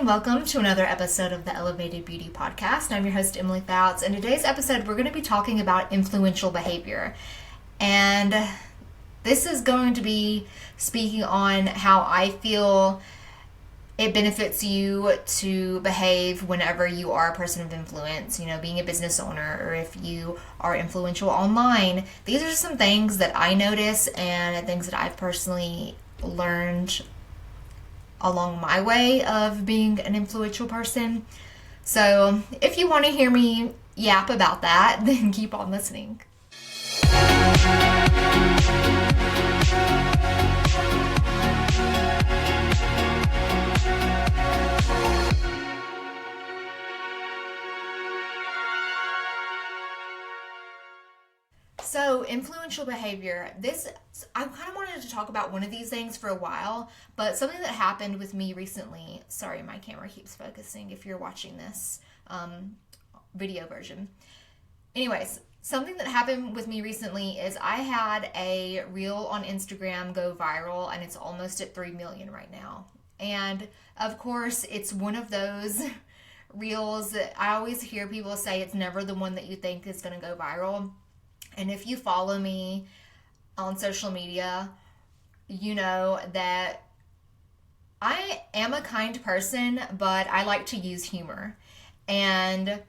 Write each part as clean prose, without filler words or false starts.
welcome to another episode of the Elevated Beauty Podcast. I'm your host, Emily Fouts, and today's episode we're going to be talking about influential behavior. And this is going to be speaking on how I feel it benefits you to behave whenever you are a person of influence, being a business owner, or if you are influential online. These are some things that I notice and things that I've personally learned along my way of being an influential person. So if you want to hear me yap about that, then keep on listening. So, influential behavior. I kind of wanted to talk about one of these things for a while, but something that happened with me recently. Sorry, my camera keeps focusing if you're watching this video version. Anyways, something that happened with me recently is I had a reel on Instagram go viral, and it's almost at 3 million right now. And of course, it's one of those reels that I always hear people say it's never the one that you think is going to go viral. And if you follow me on social media, you know that I am a kind person, but I like to use humor. And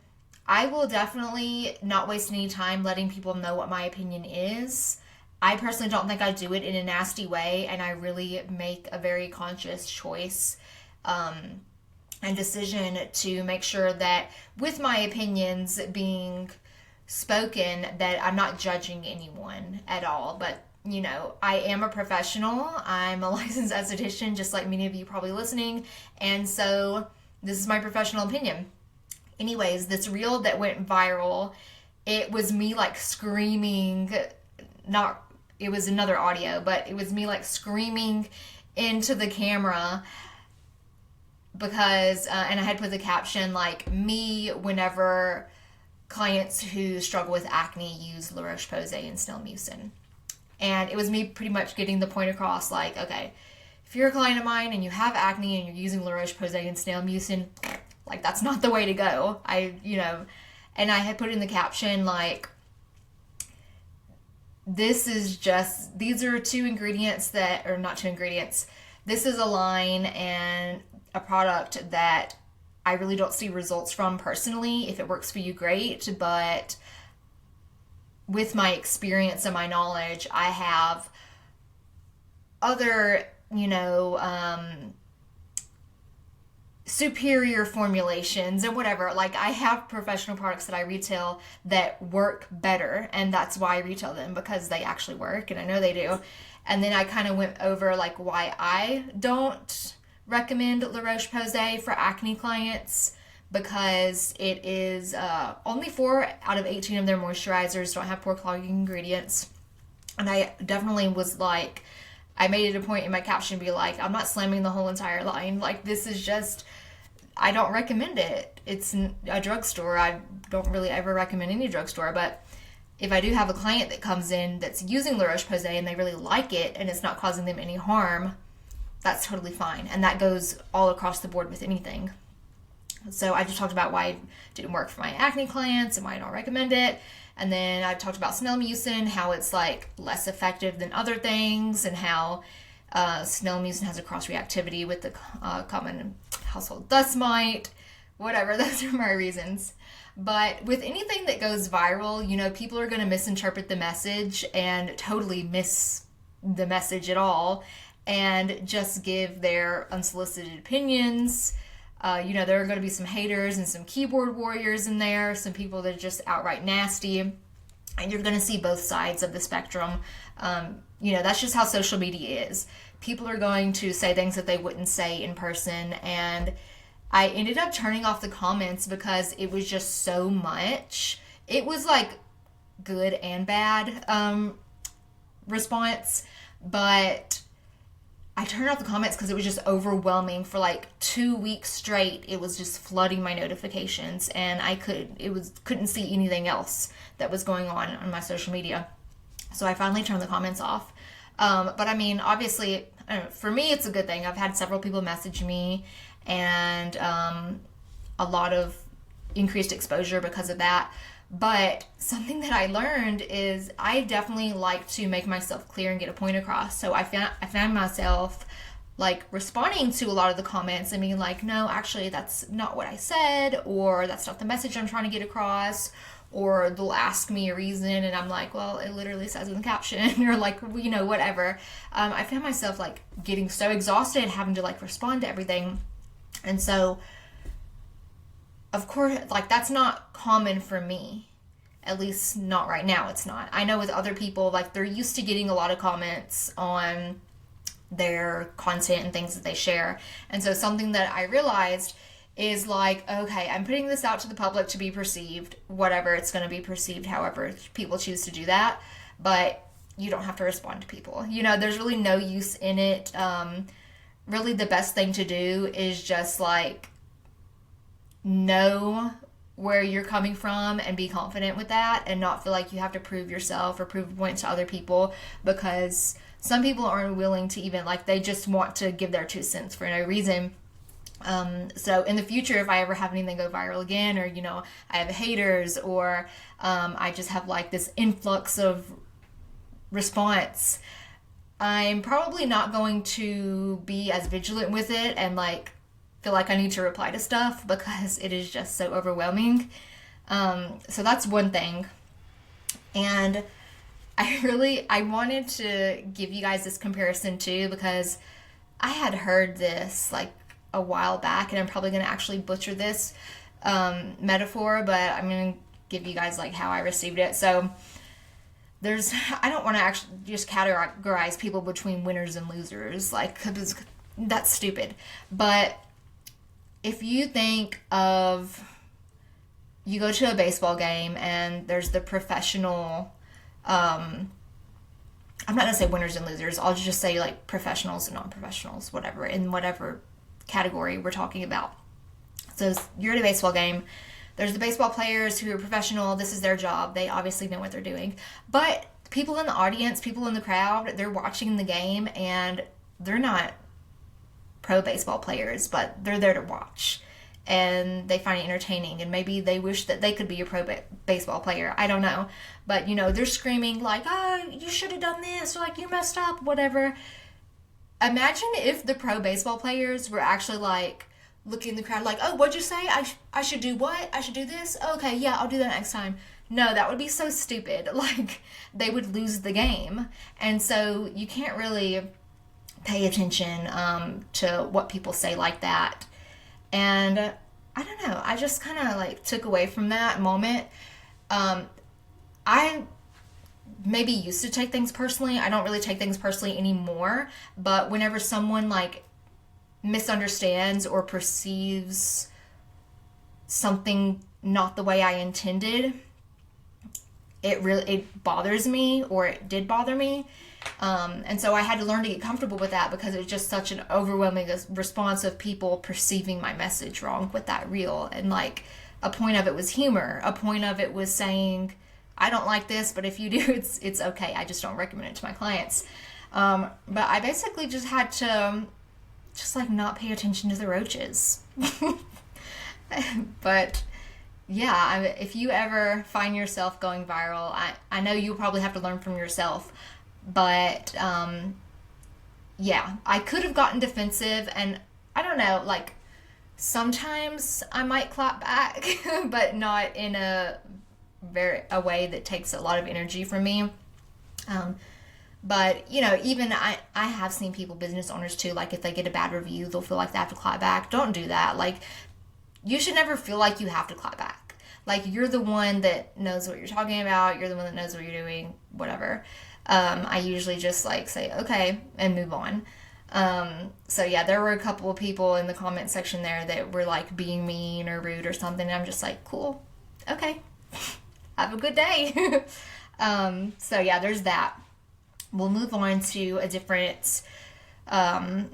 I will definitely not waste any time letting people know what my opinion is. I personally don't think I do it in a nasty way, and I really make a very conscious choice and decision to make sure that with my opinions being spoken, that I'm not judging anyone at all. But I am a professional. I'm a licensed esthetician, just like many of you probably listening, and so this is my professional opinion. Anyways, this reel that went viral, it was me screaming, it was another audio, but it was me screaming into the camera because and I had put the caption me whenever clients who struggle with acne use La Roche-Posay and Snail Mucin. And it was me pretty much getting the point across, okay, if you're a client of mine and you have acne and you're using La Roche-Posay and Snail Mucin, that's not the way to go. And I had put in the caption, these are two ingredients this is a line and a product that I really don't see results from personally. If it works for you, great. But with my experience and my knowledge, I have other, superior formulations and whatever. I have professional products that I retail that work better, and that's why I retail them, because they actually work, and I know they do. And then I kind of went over why I don't recommend La Roche-Posay for acne clients, because it is only 4 out of 18 of their moisturizers don't have pore clogging ingredients. And I definitely was I made it a point in my caption to be I'm not slamming the whole entire line. This is just, I don't recommend it. It's a drugstore. I don't really ever recommend any drugstore, but if I do have a client that comes in that's using La Roche-Posay and they really like it and it's not causing them any harm, that's totally fine. And that goes all across the board with anything. So I just talked about why it didn't work for my acne clients and why I don't recommend it. And then I talked about Snail Mucin, how it's less effective than other things, and how Snail Mucin has a cross-reactivity with the common household dust mite, whatever. Those are my reasons. But with anything that goes viral, people are going to misinterpret the message and totally miss the message at all, and just give their unsolicited opinions. There are going to be some haters and some keyboard warriors in there, some people that are just outright nasty, and you're going to see both sides of the spectrum. That's just how social media is. People are going to say things that they wouldn't say in person, and I ended up turning off the comments because it was just so much. It was good and bad response, but I turned off the comments because it was just overwhelming. For 2 weeks straight, it was just flooding my notifications, and I couldn't see anything else that was going on my social media. So I finally turned the comments off. But I mean, obviously, for me, it's a good thing. I've had several people message me and a lot of increased exposure because of that. But something that I learned is I definitely like to make myself clear and get a point across. So I found myself like responding to a lot of the comments and being like, no, actually that's not what I said, or that's not the message I'm trying to get across. Or they'll ask me a reason and I'm like, well, it literally says in the caption, or like, you know, whatever. I found myself like getting so exhausted having to like respond to everything. And so of course, like, that's not common for me. At least not right now, it's not. I know with other people, like, they're used to getting a lot of comments on their content and things that they share. And so something that I realized is like, okay, I'm putting this out to the public to be perceived, whatever it's going to be perceived, however people choose to do that. But you don't have to respond to people. You know, there's really no use in it. Really, the best thing to do is just like know where you're coming from and be confident with that, and not feel like you have to prove yourself or prove a point to other people, because some people aren't willing to even, like, they just want to give their 2 cents for no reason. So in the future, if I ever have anything go viral again, or, you know, I have haters, or I just have like this influx of response, I'm probably not going to be as vigilant with it and like feel like I need to reply to stuff, because it is just so overwhelming. So that's one thing. And I wanted to give you guys this comparison too, because I had heard this like a while back, and I'm probably going to actually butcher this metaphor, but I'm going to give you guys like how I received it. So I don't want to actually just categorize people between winners and losers, like, that's stupid. But if you think of, you go to a baseball game and there's the professional, I'm not going to say winners and losers, I'll just say like professionals and non-professionals, whatever, in whatever category we're talking about. So you're at a baseball game, there's the baseball players who are professional, this is their job, they obviously know what they're doing. But people in the audience, people in the crowd, they're watching the game and they're not pro baseball players, but they're there to watch, and they find it entertaining, and maybe they wish that they could be a pro baseball player. I don't know, but you know, they're screaming like, oh, you should have done this, or like, you messed up, whatever. Imagine if the pro baseball players were actually like looking in the crowd like, oh, what'd you say? I should do what? I should do this? Okay, yeah, I'll do that next time. No, that would be so stupid. Like, they would lose the game. And so you can't really pay attention to what people say like that. And I don't know, I just kind of like took away from that moment. I maybe used to take things personally. I don't really take things personally anymore, but whenever someone like misunderstands or perceives something not the way I intended, it bothers me, or it did bother me. And so I had to learn to get comfortable with that, because it was just such an overwhelming response of people perceiving my message wrong with that reel. And like, a point of it was humor. A point of it was saying, I don't like this, but if you do, it's okay. I just don't recommend it to my clients. But I basically just had to just like not pay attention to the roaches. But yeah, if you ever find yourself going viral, I know you probably have to learn from yourself, but yeah, I could have gotten defensive, and I don't know, like, sometimes I might clap back, but not in a way that takes a lot of energy from me. But, you know, even I have seen people, business owners too, like, if they get a bad review, they'll feel like they have to clap back. Don't do that. Like, you should never feel like you have to clap back. Like, you're the one that knows what you're talking about. You're the one that knows what you're doing, whatever. I usually just, like, say, okay, and move on. So, yeah, there were a couple of people in the comment section there that were, like, being mean or rude or something. And I'm just like, cool, okay, have a good day. So, yeah, there's that. We'll move on to a different, not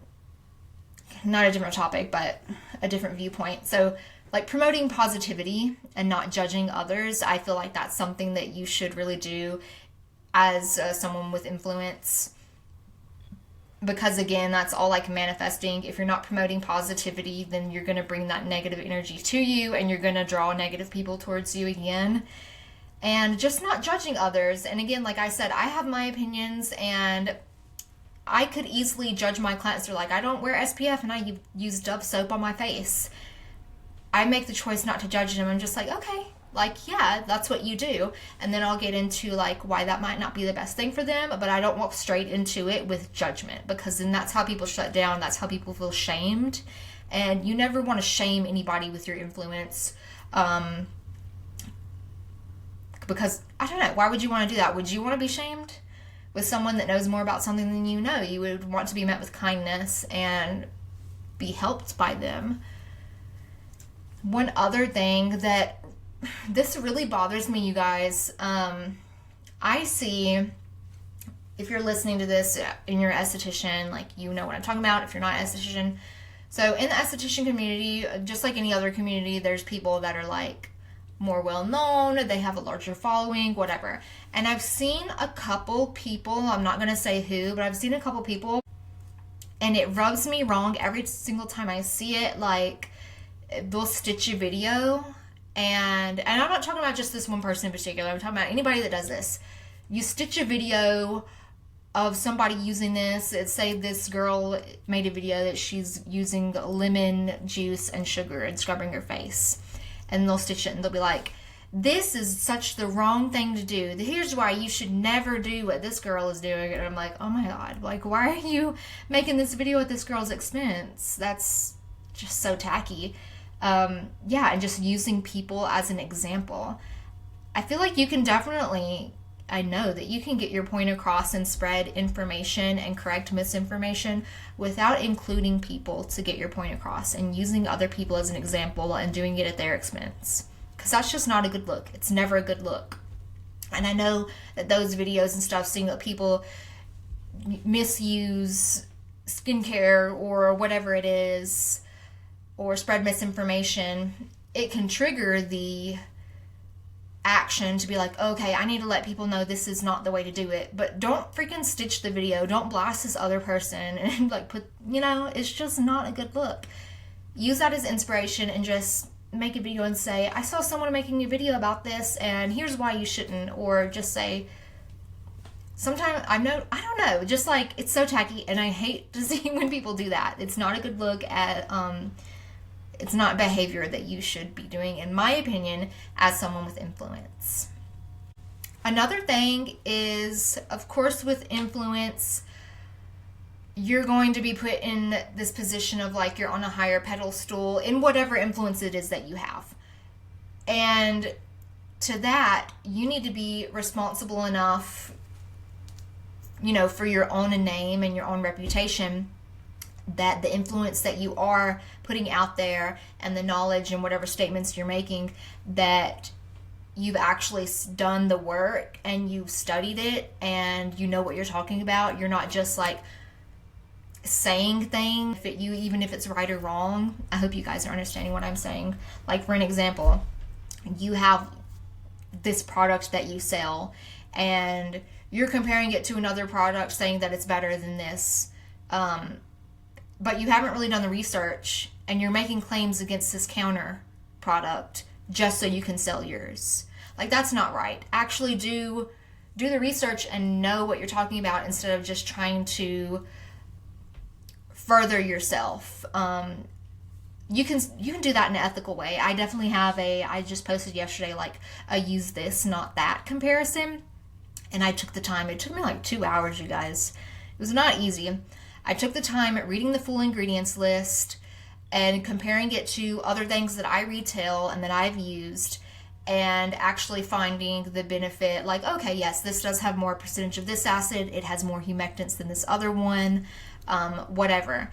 a different topic, but a different viewpoint. So, like, promoting positivity and not judging others, I feel like that's something that you should really do as someone with influence. because again, that's all like manifesting. If you're not promoting positivity, then you're going to bring that negative energy to you, and you're going to draw negative people towards you again. And just not judging others. And again, like I said, I have my opinions, and I could easily judge my clients. They're like, I don't wear SPF and I use Dove soap on my face. I make the choice not to judge them. I'm just like, okay, like, yeah, that's what you do. And then I'll get into like why that might not be the best thing for them, but I don't walk straight into it with judgment, because then that's how people shut down. That's how people feel shamed. And you never want to shame anybody with your influence. Because, I don't know, why would you want to do that? Would you want to be shamed with someone that knows more about something than you know? You would want to be met with kindness and be helped by them. One other thing that, this really bothers me, you guys. I see, if you're listening to this and you're an esthetician, like, you know what I'm talking about. If you're not an esthetician. So in the esthetician community, just like any other community, there's people that are like, more well-known, they have a larger following, whatever. And I've seen a couple people, I'm not going to say who, but I've seen a couple people, and it rubs me wrong every single time I see it. Like, they'll stitch a video, and I'm not talking about just this one person in particular, I'm talking about anybody that does this. You stitch a video of somebody using this. Say this girl made a video that she's using lemon juice and sugar and scrubbing her face. And they'll stitch it and they'll be like, this is such the wrong thing to do. Here's why you should never do what this girl is doing. And I'm like, oh my God, like, why are you making this video at this girl's expense? That's just so tacky. Yeah, and just using people as an example. I feel like you can definitely, I know that you can get your point across and spread information and correct misinformation without including people to get your point across, and using other people as an example and doing it at their expense. Because that's just not a good look. It's never a good look. And I know that those videos and stuff, seeing that people misuse skincare or whatever it is, or spread misinformation, it can trigger the action to be like, okay, I need to let people know this is not the way to do it. But don't freaking stitch the video. Don't blast this other person and like put, it's just not a good look. Use that as inspiration and just make a video and say, I saw someone making a video about this and here's why you shouldn't. Or just say, sometimes I don't know, just like, it's so tacky, and I hate to see when people do that. It's not a good look at, it's not behavior that you should be doing, in my opinion, as someone with influence. Another thing is, of course, with influence, you're going to be put in this position of like you're on a higher pedestal in whatever influence it is that you have. And to that, you need to be responsible enough, for your own name and your own reputation, that the influence that you are putting out there and the knowledge and whatever statements you're making, that you've actually done the work and you've studied it and you know what you're talking about. You're not just like saying things, even if it's right or wrong. I hope you guys are understanding what I'm saying. Like, for an example, you have this product that you sell and you're comparing it to another product, saying that it's better than this, but you haven't really done the research, and you're making claims against this counter product just so you can sell yours. Like, that's not right. Actually do the research and know what you're talking about, instead of just trying to further yourself. You can do that in an ethical way. I definitely have I just posted yesterday like a use this, not that comparison. And I took the time. It took me like 2 hours, you guys. It was not easy. I took the time at reading the full ingredients list and comparing it to other things that I retail and that I've used, and actually finding the benefit. Like, okay, yes, this does have more percentage of this acid. It has more humectants than this other one, whatever.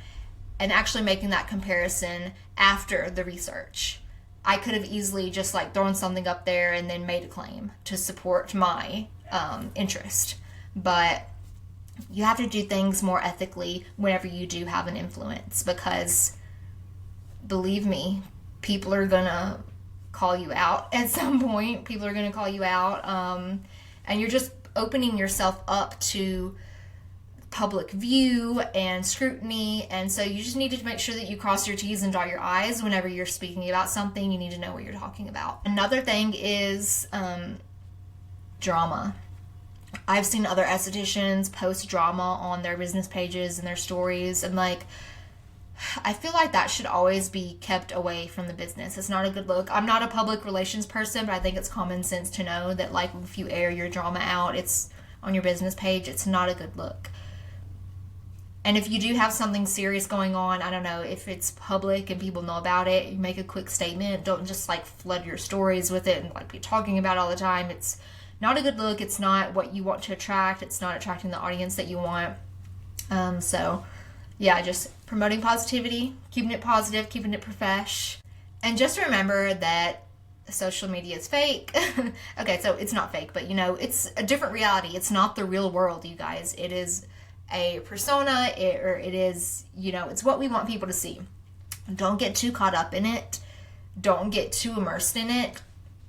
And actually making that comparison after the research. I could have easily just like thrown something up there and then made a claim to support my interest. But you have to do things more ethically whenever you do have an influence, because believe me, people are gonna call you out at some point. People are gonna call you out, and you're just opening yourself up to public view and scrutiny, and so you just need to make sure that you cross your T's and dot your I's whenever you're speaking about something. You need to know what you're talking about. Another thing is drama. I've seen other estheticians post drama on their business pages and their stories, and like, I feel like that should always be kept away from the business. It's not a good look. I'm not a public relations person, but I think it's common sense to know that like if you air your drama out, it's on your business page, it's not a good look. And if you do have something serious going on, I don't know, if it's public and people know about it, you make a quick statement. Don't just like flood your stories with it and like be talking about it all the time. It's not a good look. It's not what you want to attract. It's not attracting the audience that you want. So yeah, just promoting positivity, keeping it positive, keeping it profesh. And just remember that social media is fake. Okay, so it's not fake, but you know, it's a different reality. It's not the real world, you guys. It is a persona, it is, you know, it's what we want people to see. Don't get too caught up in it. Don't get too immersed in it.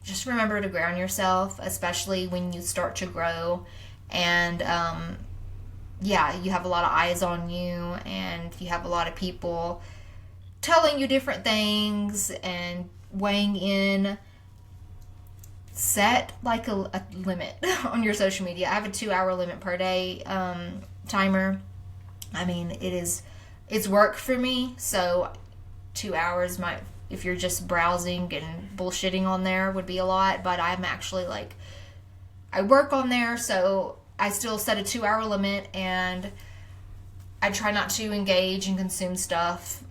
Just remember to ground yourself, especially when you start to grow and yeah, you have a lot of eyes on you and you have a lot of people telling you different things and weighing in. Set like a limit on your social media. I have a 2-hour limit per day timer. I mean, it's work for me, so 2 hours might, if you're just browsing and bullshitting on there, would be a lot, but I'm actually like, I work on there, so I still set a 2-hour limit, and I try not to engage and consume stuff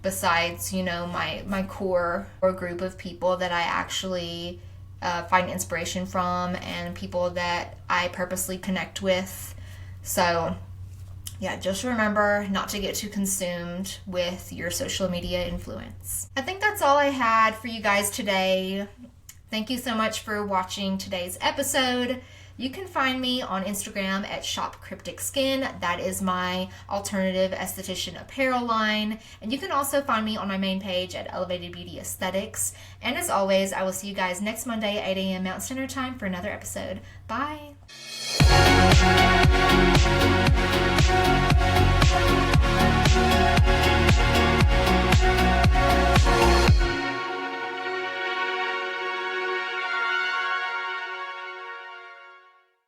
besides, you know, my core or group of people that I actually find inspiration from and people that I purposely connect with. So yeah, just remember not to get too consumed with your social media influence. I think that's all I had for you guys today. Thank you so much for watching today's episode. You can find me on Instagram at Shop Cryptic Skin. That is my alternative esthetician apparel line. And you can also find me on my main page at Elevated Beauty Aesthetics. And as always, I will see you guys next Monday at 8 a.m. Mountain Standard Time for another episode. Bye.